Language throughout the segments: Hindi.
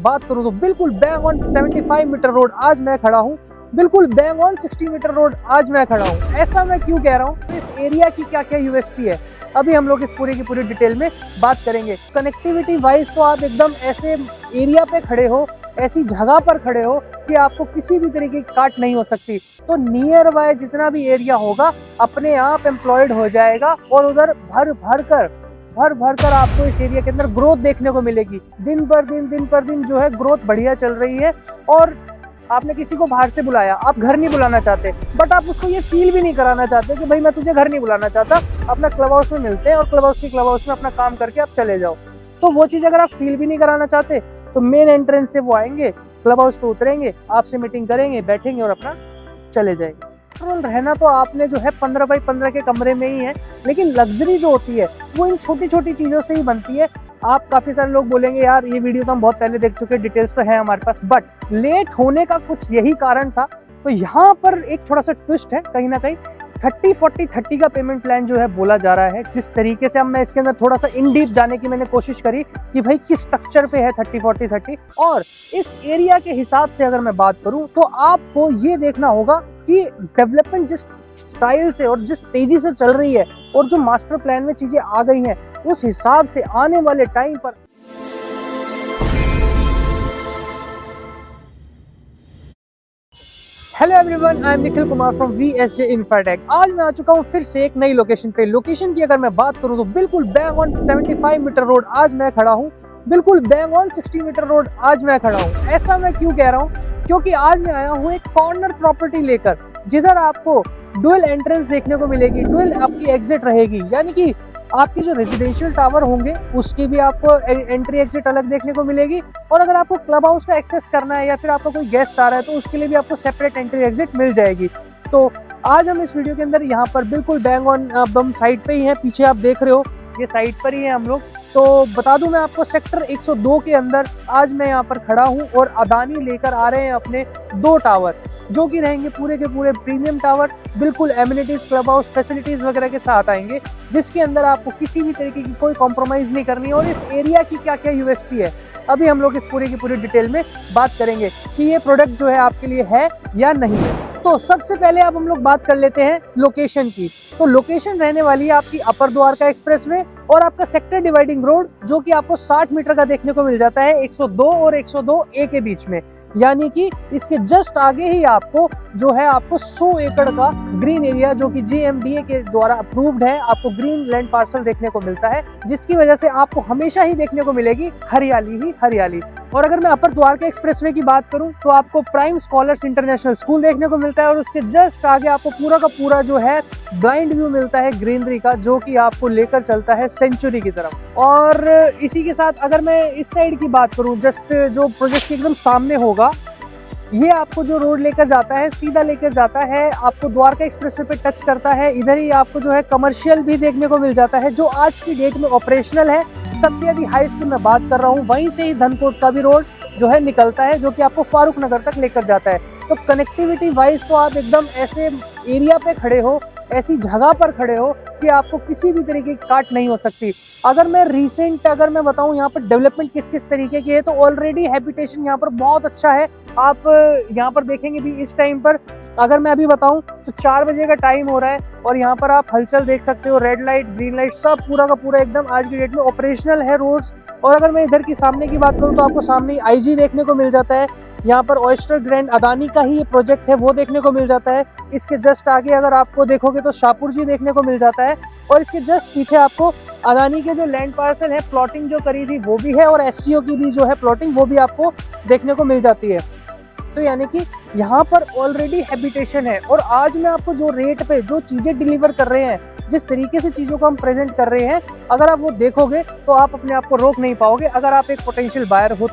बात करूं तो बिल्कुल बैंग ऑन 75 मीटर रोड आज मैं खड़ा हूं, बिल्कुल बैंग ऑन 60 मीटर रोड आज मैं खड़ा हूं। ऐसा मैं क्यों कह रहा हूं? इस एरिया की क्या क्या यूएसपी है, अभी हम लोग इस पूरी की पूरी डिटेल में बात करेंगे। कनेक्टिविटी वाइज तो आप एकदम ऐसे एरिया पे खड़े हो, ऐसी जगह पर खड़े हो कि आपको किसी भी तरीके की काट नहीं हो सकती। तो नियर बाय जितना भी एरिया होगा अपने आप एम्प्लॉयड हो जाएगा और उधर भर भर कर आपको इस एरिया के अंदर ग्रोथ देखने को मिलेगी। दिन पर दिन जो है ग्रोथ बढ़िया चल रही है। और आपने किसी को बाहर से बुलाया, आप घर नहीं बुलाना चाहते, बट आप उसको ये फील भी नहीं कराना चाहते कि भाई मैं तुझे घर नहीं बुलाना चाहता, अपना क्लब हाउस में मिलते हैं और क्लब हाउस में अपना काम करके आप चले जाओ। तो वो चीज अगर आप फील भी नहीं कराना चाहते तो मेन एंट्रेंस से वो आएंगे, क्लब हाउस पे उतरेंगे, आपसे मीटिंग करेंगे, बैठेंगे और अपना चले जाएंगे। रहना तो आपने जो है 15 बाई 15 के कमरे में ही है, लेकिन लग्जरी जो होती है वो इन छोटी छोटी चीजों से ही बनती है। आप काफी सारे लोग बोलेंगे यार ये वीडियो तो हम बहुत पहले देख चुके हैं, डिटेल्स तो है हमारे पास, बट लेट होने का कुछ यही कारण था। तो यहाँ पर एक थोड़ा सा ट्विस्ट है, कहीं ना कहीं 30-40-30 का पेमेंट प्लान जो है बोला जा रहा है। जिस तरीके से अब मैं इसके अंदर थोड़ा सा इन डीप जाने की मैंने कोशिश करी कि भाई किस स्ट्रक्चर पे है 30-40-30, और इस एरिया के हिसाब से अगर मैं बात करूं तो आपको ये देखना होगा कि डेवलपमेंट जिस स्टाइल से और जिस तेजी से चल रही है और जो मास्टर प्लान में चीजें आ गई हैं उस हिसाब से आने वाले टाइम पर। Hello everyone, I am Nikhil Kumar from VSJ Infratech। आज मैं आ चुका हूं फिर से एक नई लोकेशन पे। लोकेशन की अगर मैं बात करूं तो बिल्कुल बैंग ऑन 75 मीटर रोड आज मैं खड़ा हूं, बिल्कुल बैंग ऑन 60 मीटर रोड आज मैं खड़ा हूं। ऐसा मैं क्यों कह रहा हूं? क्योंकि आज मैं आया हूं एक कॉर्नर प्रॉपर्टी लेकर, जिधर आपको डुअल एंट्रेंस देखने को मिलेगी, डुअल आपकी एग्जिट रहेगी। यानी कि आपकी जो रेजिडेंशियल टावर होंगे उसकी भी आपको एंट्री एग्जिट अलग देखने को मिलेगी, और अगर आपको क्लब हाउस का एक्सेस करना है या फिर आपका कोई गेस्ट आ रहा है तो उसके लिए भी आपको सेपरेट एंट्री एग्जिट मिल जाएगी। तो आज हम इस वीडियो के अंदर यहाँ पर बिल्कुल बैंग ऑन बम साइड पे ही है, पीछे आप देख रहे हो ये साइड पर ही है हम लोग। तो बता दूं मैं आपको, सेक्टर 102 के अंदर आज मैं यहाँ पर खड़ा हूँ और अदानी लेकर आ रहे हैं अपने 2 टावर, जो कि रहेंगे पूरे के पूरे प्रीमियम टावर, बिल्कुल एमिनिटीज, क्लब हाउस फैसिलिटीज वगैरह के साथ आएंगे, जिसके अंदर आपको किसी भी तरीके की कोई कॉम्प्रोमाइज नहीं करनी। और इस एरिया की क्या क्या यूएसपी है अभी हम लोग इस पूरी की पूरी डिटेल में बात करेंगे कि ये प्रोडक्ट जो है आपके लिए है या नहीं है। तो सबसे पहले अब हम लोग बात कर लेते हैं लोकेशन की। तो लोकेशन रहने वाली है आपकी अपर द्वारका एक्सप्रेसवे और आपका सेक्टर डिवाइडिंग रोड, जो कि आपको 60 मीटर का देखने को मिल जाता है 102 और 102A के बीच में। यानी कि इसके जस्ट आगे ही आपको जो है आपको 100 एकड़ का ग्रीन एरिया, जो कि GMDA के द्वारा अप्रूव्ड है, आपको ग्रीन लैंड पार्सल देखने को मिलता है, जिसकी वजह से आपको हमेशा ही देखने को मिलेगी हरियाली ही हरियाली। और अगर मैं अपर द्वारका एक्सप्रेसवे की बात करूं तो आपको प्राइम स्कॉलर्स इंटरनेशनल स्कूल देखने को मिलता है, और उसके जस्ट आगे आपको पूरा का पूरा जो है ब्लाइंड व्यू मिलता है ग्रीनरी का, जो कि आपको लेकर चलता है सेंचुरी की तरफ। और इसी के साथ अगर मैं इस साइड की बात करूं, जस्ट जो प्रोजेक्ट के एकदम सामने होगा, ये आपको जो रोड लेकर जाता है सीधा लेकर जाता है, आपको द्वारका एक्सप्रेसवे पे टच करता है। इधर ही आपको जो है कमर्शियल भी देखने को मिल जाता है, जो आज की डेट में ऑपरेशनल है। सत्यादी हाई स्कूल में बात कर रहा हूँ, वहीं से ही धनकोट का भी रोड जो है निकलता है, जो कि आपको फारूक नगर तक लेकर जाता है। तो कनेक्टिविटी वाइज तो आप एकदम ऐसे एरिया पे खड़े हो, ऐसी जगह पर खड़े हो कि आपको किसी भी तरीके की काट नहीं हो सकती। अगर मैं बताऊं यहाँ पर डेवलपमेंट किस किस तरीके की है, तो ऑलरेडी हैबिटेशन यहाँ पर बहुत अच्छा है। आप यहाँ पर देखेंगे भी इस टाइम पर, अगर मैं अभी बताऊं तो 4 बजे का टाइम हो रहा है और यहाँ पर आप हलचल देख सकते हो, रेड लाइट, ग्रीन लाइट सब पूरा का पूरा एकदम आज की डेट में ऑपरेशनल है रोड्स। और अगर मैं इधर की सामने की बात करूँ तो आपको सामने IG देखने को मिल जाता है, यहाँ पर ऑयस्टर ग्रैंड अदानी का ही ये प्रोजेक्ट है वो देखने को मिल जाता है। इसके जस्ट आगे अगर आपको देखोगे तो शाहपुर जी देखने को मिल जाता है, और इसके जस्ट पीछे आपको अदानी के जो लैंड पार्सल है, प्लॉटिंग जो करी थी वो भी है, और SCO की भी जो है प्लॉटिंग वो भी आपको देखने को मिल जाती है। तो यानी कि यहाँ पर ऑलरेडी हैबिटेशन है, और आज मैं आपको जो रेट पे जो चीजें डिलीवर कर रहे हैं, जिस तरीके से चीजों को हम प्रेजेंट कर रहे हैं, अगर आप वो देखोगे तो आप अपने आप को रोक नहीं पाओगे, अगर आप एक पोटेंशियल बायर हो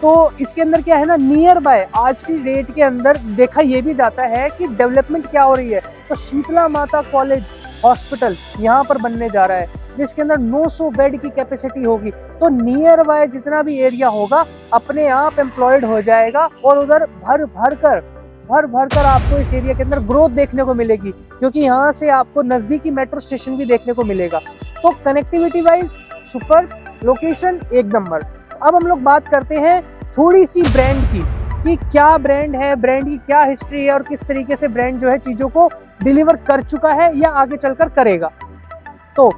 तो इसके अंदर क्या है ना, नियर बाय आज की डेट के अंदर देखा ये भी जाता है कि डेवलपमेंट क्या हो रही है। तो शीतला माता कॉलेज हॉस्पिटल यहाँ पर बनने जा रहा है, जिसके अंदर 900 बेड की कैपेसिटी होगी। तो नियर बाय जितना भी एरिया होगा अपने आप एम्प्लॉयड हो जाएगा, और उधर भर भर कर आपको इस एरिया के अंदर ग्रोथ देखने को मिलेगी, क्योंकि यहाँ से आपको नजदीकी मेट्रो स्टेशन भी देखने को मिलेगा। तो कनेक्टिविटी वाइज सुपर, लोकेशन एक नंबर। अब हम लोग बात करते हैं थोड़ी सी ब्रांड की, कि क्या ब्रांड है, ब्रांड की क्या हिस्ट्री है और किस तरीके से ब्रांड जो है चीज़ों को डिलीवर कर चुका है या आगे चलकर करेगा। तो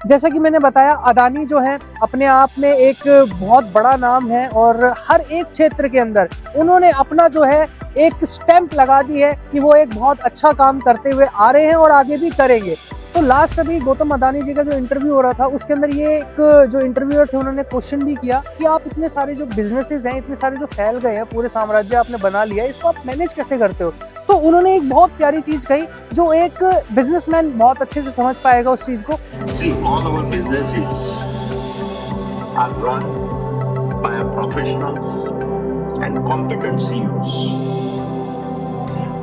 जैसा कि मैंने बताया, अदानी जो है अपने आप में एक बहुत बड़ा नाम है और हर एक क्षेत्र के अंदर उन्होंने अपना जो है एक स्टैंप लगा दी है कि वो एक बहुत अच्छा काम करते हुए आ रहे हैं और आगे भी करेंगे। तो लास्ट अभी गौतम अदानी जी का जो इंटरव्यू हो रहा था उसके अंदर ये एक जो इंटरव्यूअर थे उन्होंने क्वेश्चन भी किया कि आप इतने सारे जो बिजनेसेस हैं, इतने सारे जो फैल गए हैं, पूरे साम्राज्य आपने बना लिया, इसको आप मैनेज कैसे करते हो। तो उन्होंने एक बहुत प्यारी चीज कही जो एक बिजनेसमैन बहुत अच्छे से समझ पाएगा उस चीज को। See, all our businesses are run by a professionals and competent CEOs.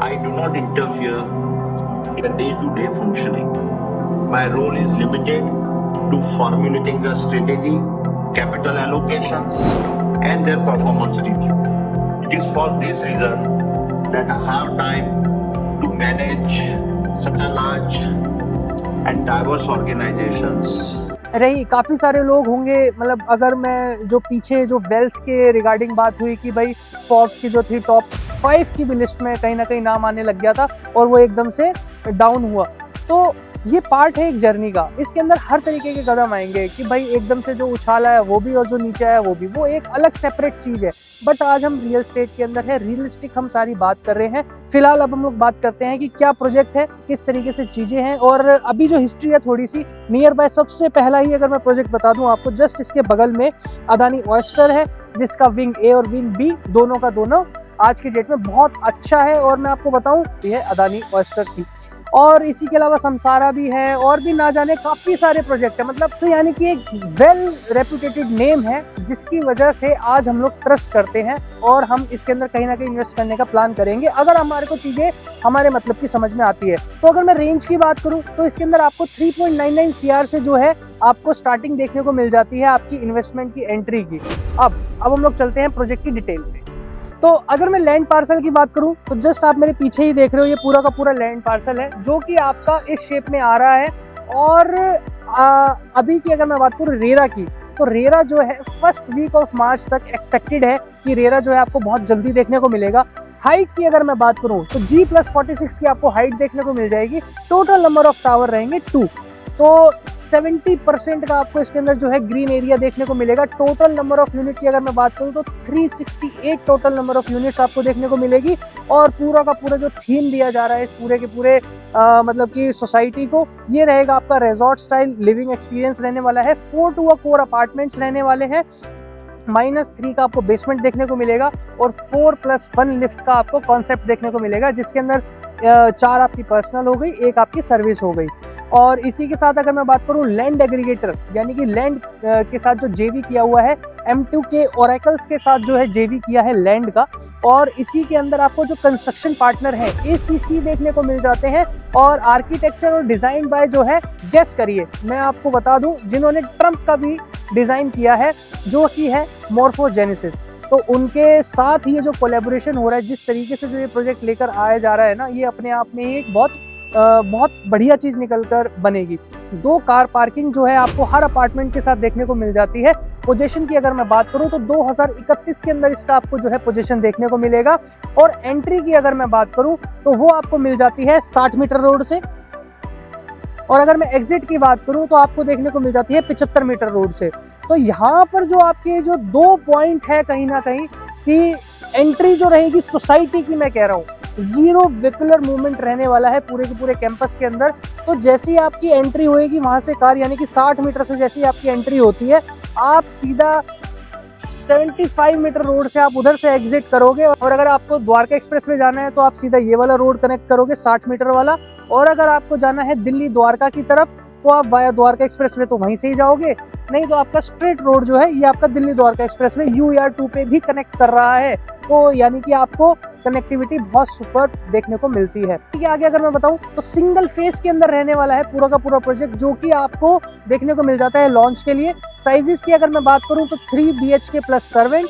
I do not interfere in the day-to-day functioning. My role is limited to formulating the strategy, capital allocations, and their performance review. It is for this reason that I have time to manage such a large and diverse organizations. रही काफ़ी सारे लोग होंगे, मतलब अगर मैं जो पीछे जो वेल्थ के रिगार्डिंग बात हुई कि भाई फोर्ब्स की जो थी टॉप 5 की भी लिस्ट में कहीं ना कहीं नाम आने लग गया था और वो एकदम से डाउन हुआ। तो ये पार्ट है एक जर्नी का, इसके अंदर हर तरीके के कदम आएंगे कि भाई एकदम से जो उछाल आया वो भी और जो नीचे आया वो भी, वो एक अलग सेपरेट चीज़ है। बट आज हम रियल स्टेट के अंदर है, रियलिस्टिक हम सारी बात कर रहे हैं। फिलहाल अब हम लोग बात करते हैं कि क्या प्रोजेक्ट है, किस तरीके से चीज़ें हैं और अभी जो हिस्ट्री है थोड़ी सी नियर बाय। सबसे पहला ही अगर मैं प्रोजेक्ट बता दूं आपको, जस्ट इसके बगल में अदानी ऑयस्टर है जिसका विंग ए और विंग बी दोनों का दोनों आज की डेट में बहुत अच्छा है। और मैं आपको बताऊं ये अदानी ऑयस्टर थी, और इसी के अलावा समसारा भी है और भी ना जाने काफ़ी सारे प्रोजेक्ट है। मतलब तो यानी कि एक वेल रेपुटेटेड नेम है जिसकी वजह से आज हम लोग ट्रस्ट करते हैं और हम इसके अंदर कहीं ना कहीं इन्वेस्ट करने का प्लान करेंगे अगर हमारे को चीज़ें हमारे मतलब की समझ में आती है। तो अगर मैं रेंज की बात करूं तो इसके अंदर आपको 3.99 CR से जो है आपको स्टार्टिंग देखने को मिल जाती है आपकी इन्वेस्टमेंट की एंट्री की। अब हम लोग चलते हैं प्रोजेक्ट की डिटेल में। तो अगर मैं लैंड पार्सल की बात करूं तो जस्ट आप मेरे पीछे ही देख रहे हो, ये पूरा का पूरा लैंड पार्सल है जो कि आपका इस शेप में आ रहा है। और अभी की अगर मैं बात करूं रेरा की, तो रेरा जो है फर्स्ट वीक ऑफ मार्च तक एक्सपेक्टेड है कि रेरा जो है आपको बहुत जल्दी देखने को मिलेगा। हाइट की अगर मैं बात करूं तो G+46 की आपको हाइट देखने को मिल जाएगी। टोटल नंबर ऑफ टावर रहेंगे 2, तो 70% का आपको इसके अंदर जो है ग्रीन एरिया देखने को मिलेगा। टोटल नंबर ऑफ यूनिट की अगर मैं बात करूं तो 368 टोटल नंबर ऑफ यूनिट्स आपको देखने को मिलेगी। और पूरा का पूरा जो थीम दिया जा रहा है इस पूरे के पूरे मतलब कि सोसाइटी को, ये रहेगा आपका रिजॉर्ट स्टाइल लिविंग एक्सपीरियंस रहने वाला है। 4 टू 4 अपार्टमेंट्स रहने वाले हैं। -3 का आपको बेसमेंट देखने को मिलेगा और 4+1 लिफ्ट का आपको कॉन्सेप्ट देखने को मिलेगा, जिसके अंदर 4 आपकी पर्सनल हो गई, 1 आपकी सर्विस हो गई। और इसी के साथ अगर मैं बात करूं लैंड एग्रीगेटर यानी कि लैंड के साथ जो जेवी किया हुआ है, M2K ओरेकल्स के साथ जो है जेवी किया है लैंड का। और इसी के अंदर आपको जो कंस्ट्रक्शन पार्टनर है ACC देखने को मिल जाते हैं। और आर्किटेक्चर और डिजाइन बाय जो है, गेस करिए, मैं आपको बता दूं जिन्होंने ट्रम्प का भी डिजाइन किया है जो कि है मॉर्फोजेनेसिस। तो उनके साथ ये जो कोलैबोरेशन हो रहा है, जिस तरीके से जो ये प्रोजेक्ट लेकर आया जा रहा है ना, ये अपने आप में ही एक बहुत बढ़िया चीज निकलकर बनेगी। 2 कार पार्किंग जो है आपको हर अपार्टमेंट के साथ देखने को मिल जाती है। पोजीशन की अगर मैं बात करूं तो 2031 के अंदर इसका आपको जो है पोजीशन देखने को मिलेगा। और एंट्री की अगर मैं बात करूं तो वो आपको मिल जाती है 60 मीटर रोड से। और अगर मैं एग्जिट की बात करूं तो आपको देखने को मिल जाती है 75 मीटर रोड से। तो यहाँ पर जो आपके जो 2 पॉइंट है कहीं ना कहीं कि एंट्री जो रहेगी सोसाइटी की, मैं कह रहा हूँ 0 व्हीकुलर मूवमेंट रहने वाला है पूरे के पूरे कैंपस के अंदर। तो जैसे ही आपकी एंट्री होएगी वहां से कार, यानी कि 60 मीटर से जैसे ही आपकी एंट्री होती है, आप सीधा 75 मीटर रोड से आप उधर से एग्जिट करोगे। और अगर आपको द्वारका एक्सप्रेस में जाना है तो आप सीधा ये वाला रोड कनेक्ट करोगे 60 मीटर वाला। और अगर आपको जाना है दिल्ली द्वारका की तरफ तो आप वाया द्वारका एक्सप्रेस वे तो वहीं से ही जाओगे, नहीं तो आपका स्ट्रेट रोड जो है ये आपका Delhi Dwarka express way UER2 पे भी कनेक्ट कर रहा है। तो यानी कि आपको कनेक्टिविटी बहुत सुपर देखने को मिलती है। ठीक है, आगे अगर मैं बताऊं तो सिंगल फेस के अंदर रहने वाला है पूरा का पूरा प्रोजेक्ट, जो कि आपको देखने को मिल जाता है लॉन्च के लिए। साइजेस की अगर मैं बात करूं तो 3 BHK plus servant,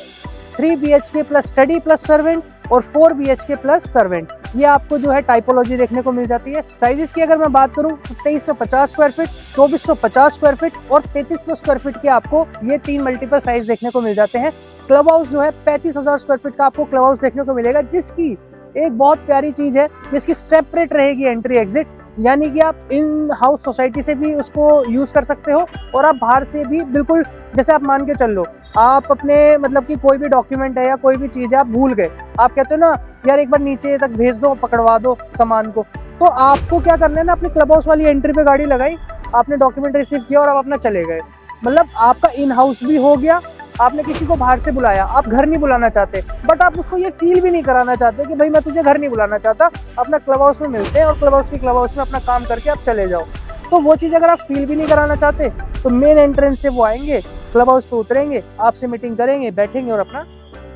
3 BHK plus study plus servant और 4 BHK प्लस सर्वेंट। ये आपको जो है टाइपोलॉजी देखने को मिल जाती है। साइजेस की अगर मैं बात करूं तो 2350 स्क्वायर फीट, 2450 स्क्वायर फीट और 3300 स्क्वायर फीट के आपको ये 3 मल्टीपल साइज देखने को मिल जाते हैं। क्लब हाउस जो है 35,000 स्क्वायर फीट का आपको क्लब हाउस देखने को मिलेगा, जिसकी एक बहुत प्यारी चीज है, जिसकी सेपरेट रहेगी एंट्री एग्जिट, यानी कि आप इन हाउस सोसाइटी से भी उसको यूज कर सकते हो और आप बाहर से भी बिल्कुल, जैसे आप मान के चल लो आप अपने मतलब कि कोई भी डॉक्यूमेंट है या कोई भी चीज है आप भूल गए, आप कहते हो ना यार एक बार नीचे तक भेज दो, पकड़वा दो सामान को, तो आपको क्या करना है ना, अपने क्लब हाउस वाली एंट्री पे गाड़ी लगाई, आपने डॉक्यूमेंट रिसीव किया और आप अपना चले गए। मतलब आपका इन हाउस भी हो गया, आपने किसी को बाहर से बुलाया, आप घर नहीं बुलाना चाहते, बट आप उसको ये फील भी नहीं कराना चाहते कि भाई मैं तुझे घर नहीं बुलाना चाहता, अपना क्लब हाउस में मिलते हैं और क्लब हाउस में अपना काम करके आप चले जाओ। तो वो चीज़ अगर आप फील भी नहीं कराना चाहते तो मेन एंट्रेंस से वो आएंगे, क्लब हाउस पे उतरेंगे, आपसे मीटिंग करेंगे, बैठेंगे और अपना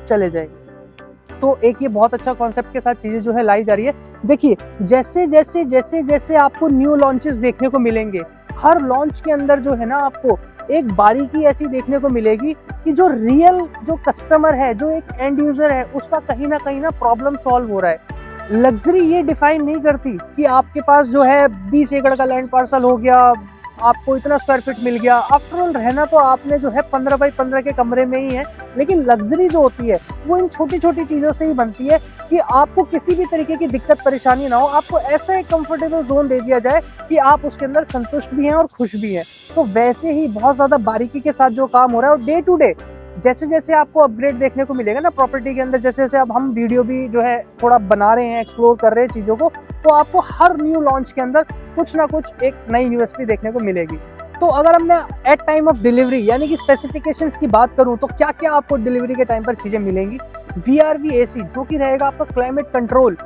चले जाएंगे। तो एक ये बहुत अच्छा कॉन्सेप्ट के साथ चीज़ें जो है लाई जा रही है। देखिए जैसे जैसे जैसे जैसे आपको न्यू लॉन्चेस देखने को मिलेंगे, हर लॉन्च के अंदर जो है ना आपको एक बारीकी ऐसी देखने को मिलेगी कि जो रियल जो कस्टमर है, जो एक एंड यूजर है, उसका कहीं ना प्रॉब्लम सॉल्व हो रहा है। लग्जरी ये डिफाइन नहीं करती कि आपके पास जो है 20 एकड़ का लैंड पार्सल हो गया, आपको इतना स्क्वायर फीट मिल गया। आफ्टर ऑल रहना तो आपने जो है 15 बाई 15 के कमरे में ही है, लेकिन लग्जरी जो होती है वो इन छोटी छोटी चीज़ों से ही बनती है कि आपको किसी भी तरीके की दिक्कत परेशानी ना हो, आपको ऐसा एक कंफर्टेबल जोन दे दिया जाए कि आप उसके अंदर संतुष्ट भी हैं और खुश भी हैं। तो वैसे ही बहुत ज़्यादा बारीकी के साथ जो काम हो रहा है और डे टू डे जैसे जैसे आपको अपग्रेड देखने को मिलेगा ना प्रॉपर्टी के अंदर, जैसे जैसे अब हम वीडियो भी जो है थोड़ा बना रहे हैं, एक्सप्लोर कर रहे हैं चीज़ों को, तो आपको हर न्यू लॉन्च के अंदर कुछ ना कुछ एक नई यूएसपी देखने को मिलेगी। तो अगर हम मैं एट टाइम ऑफ डिलीवरी यानी कि स्पेसिफिकेशंस की बात करूं तो क्या क्या आपको डिलीवरी के टाइम पर चीज़ें मिलेंगी। VRV AC जो कि रहेगा आपका क्लाइमेट कंट्रोल,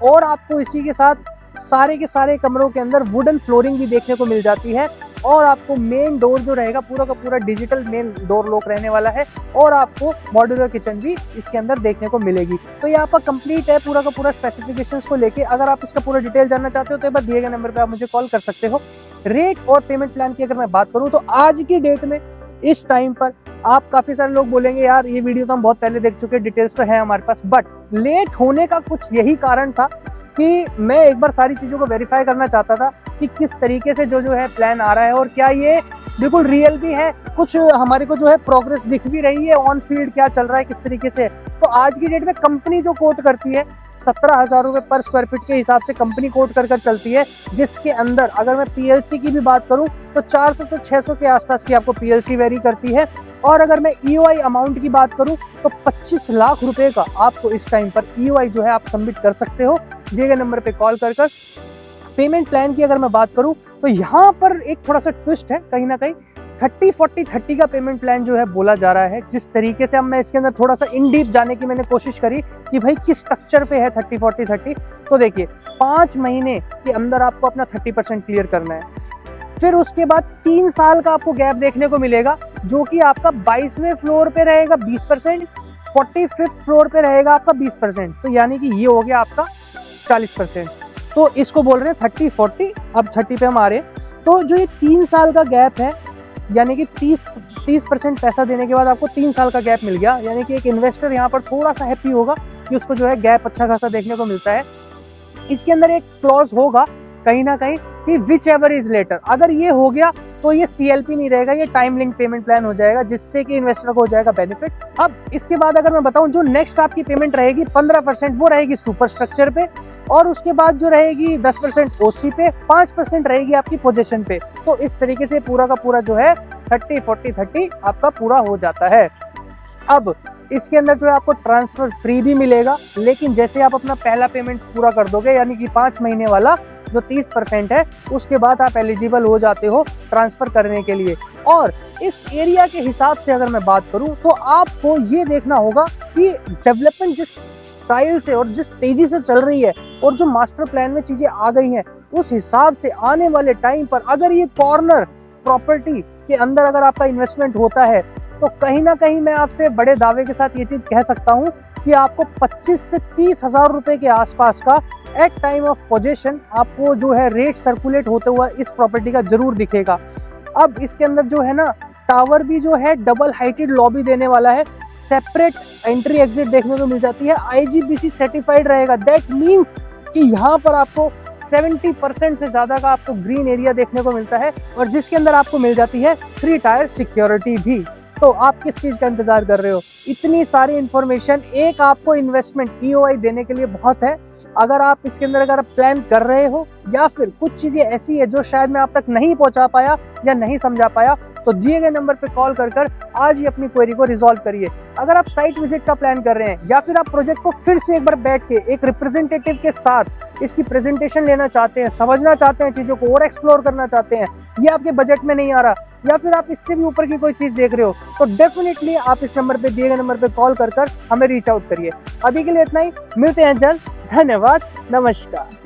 और आपको इसी के साथ सारे के सारे कमरों के अंदर वुडन फ्लोरिंग भी देखने को मिल जाती है, और आपको मेन डोर जो रहेगा पूरा का पूरा डिजिटल मेन डोर लॉक रहने वाला है, और आपको मॉड्यूलर किचन भी इसके अंदर देखने को मिलेगी। तो ये आपका कंप्लीट है पूरा का पूरा स्पेसिफिकेशंस को लेके। अगर आप इसका पूरा डिटेल जानना चाहते हो तो एक बार दिए गए नंबर पे आप मुझे कॉल कर सकते हो। रेट और पेमेंट प्लान की अगर मैं बात करूं तो आज की डेट में इस टाइम पर आप काफी सारे लोग बोलेंगे यार ये वीडियो तो हम बहुत पहले देख चुके, डिटेल्स तो है हमारे पास, बट लेट होने का कुछ यही कारण था कि मैं एक बार सारी चीज़ों को वेरीफाई करना चाहता था कि किस तरीके से जो है प्लान आ रहा है और क्या ये बिल्कुल रियल भी है, कुछ हमारे को जो है प्रोग्रेस दिख भी रही है, ऑन फील्ड क्या चल रहा है किस तरीके से। तो आज की डेट में कंपनी जो कोट करती है 17,000 रुपये पर स्क्वायर फीट के हिसाब से कंपनी कोट कर चलती है, जिसके अंदर अगर मैं PLC की भी बात करूं तो 400 से 600 के आसपास की आपको PLC वेरी करती है। और अगर मैं EOI अमाउंट की बात करूं तो 25 लाख रुपए का आपको इस टाइम पर EOI जो है आप सबमिट कर सकते हो दिए गए नंबर पे कॉल कर। पेमेंट प्लान की अगर मैं बात करूं तो यहाँ पर एक थोड़ा सा ट्विस्ट है, कहीं ना कहीं 30-40-30 का पेमेंट प्लान जो है बोला जा रहा है। जिस तरीके से अब मैं इसके अंदर थोड़ा सा इन डीप जाने की मैंने कोशिश करी कि भाई किस स्ट्रक्चर पे है 30-40-30, तो देखिए 5 महीने के अंदर आपको अपना 30% क्लियर करना है, फिर उसके बाद 3 साल का आपको गैप देखने को मिलेगा जो कि आपका 22वें फ्लोर पे रहेगा 20%, 45th फ्लोर पे रहेगा आपका 20%, तो यानी कि ये हो गया आपका 40%। तो इसको बोल रहे हैं 30-40, अब 30 पे हम आ रहे हैं। तो जो ये 3 साल का गैप है यानी कि 30% पैसा देने के बाद आपको 3 साल का गैप मिल गया, यानी कि एक इन्वेस्टर यहाँ पर थोड़ा सा हैप्पी होगा कि उसको जो है गैप अच्छा खासा देखने को मिलता है। इसके अंदर एक क्लॉज होगा कहीं ना कहीं कि विच एवर इज लेटर, अगर ये हो गया तो ये CLP नहीं रहेगा, ये टाइम लिंक पेमेंट प्लान हो जाएगा, जिससे कि इन्वेस्टर को हो जाएगा बेनिफिट। अब इसके बाद अगर मैं बताऊं जो नेक्स्ट आपकी पेमेंट रहेगी 15% वो रहेगी सुपर स्ट्रक्चर पे, और उसके बाद जो रहेगी 10% OC पे, 5% रहेगी आपकी पोजीशन पे। तो इस तरीके से पूरा का पूरा जो है 30-40-30 आपका पूरा हो जाता है। अब इसके अंदर जो है आपको ट्रांसफर फ्री भी मिलेगा, लेकिन जैसे आप अपना पहला पेमेंट पूरा कर दोगे यानी कि 5 महीने वाला जो 30% है, उसके बाद आप एलिजिबल हो जाते हो ट्रांसफर करने के लिए। और इस एरिया के हिसाब से अगर मैं बात करूं तो आपको ये देखना होगा कि डेवलपमेंट जिस स्टाइल से और जिस तेजी से चल रही है और जो मास्टर प्लान में चीजें आ गई हैं, उस हिसाब से आने वाले टाइम पर अगर ये कॉर्नर प्रॉपर्टी के अंदर अगर आपका इन्वेस्टमेंट होता है तो कहीं ना कहीं मैं आपसे बड़े दावे के साथ ये चीज कह सकता हूं कि आपको 25 से 30 हजार रुपए के आसपास का एट टाइम ऑफ पोजेशन आपको जो है रेट सर्कुलेट होते हुआ इस प्रॉपर्टी का जरूर दिखेगा। अब इसके अंदर जो है ना टावर भी जो है डबल हाइटेड लॉबी देने वाला है, सेपरेट एंट्री एग्जिट देखने को मिल जाती है, IGBC सर्टिफाइड रहेगा। दैट मीन्स कि यहाँ पर आपको 70% से ज़्यादा का आपको ग्रीन एरिया देखने को मिलता है और जिसके अंदर आपको मिल जाती है 3 टायर सिक्योरिटी भी। तो आप किस चीज़ का इंतजार कर रहे हो? इतनी सारी इंफॉर्मेशन एक आपको इन्वेस्टमेंट EOI देने के लिए बहुत है। अगर आप इसके अंदर अगर प्लान कर रहे हो या फिर कुछ चीज़ें ऐसी है जो शायद मैं आप तक नहीं पहुंचा पाया या नहीं समझा पाया, तो दिए गए नंबर पे कॉल कर आज ही अपनी क्वेरी को रिजॉल्व करिए। अगर आप साइट विजिट का प्लान कर रहे हैं या फिर आप प्रोजेक्ट को फिर से एक बार बैठ के एक रिप्रेजेंटेटिव के साथ इसकी प्रेजेंटेशन लेना चाहते हैं, समझना चाहते हैं चीज़ों को और एक्सप्लोर करना चाहते हैं, ये आपके बजट में नहीं आ रहा या फिर आप इससे भी ऊपर की कोई चीज़ देख रहे हो, तो डेफिनेटली आप इस नंबर पे दिए गए नंबर पे कॉल कर हमें रीच आउट करिए। अभी के लिए इतना ही, मिलते हैं जल्द। धन्यवाद, नमस्कार।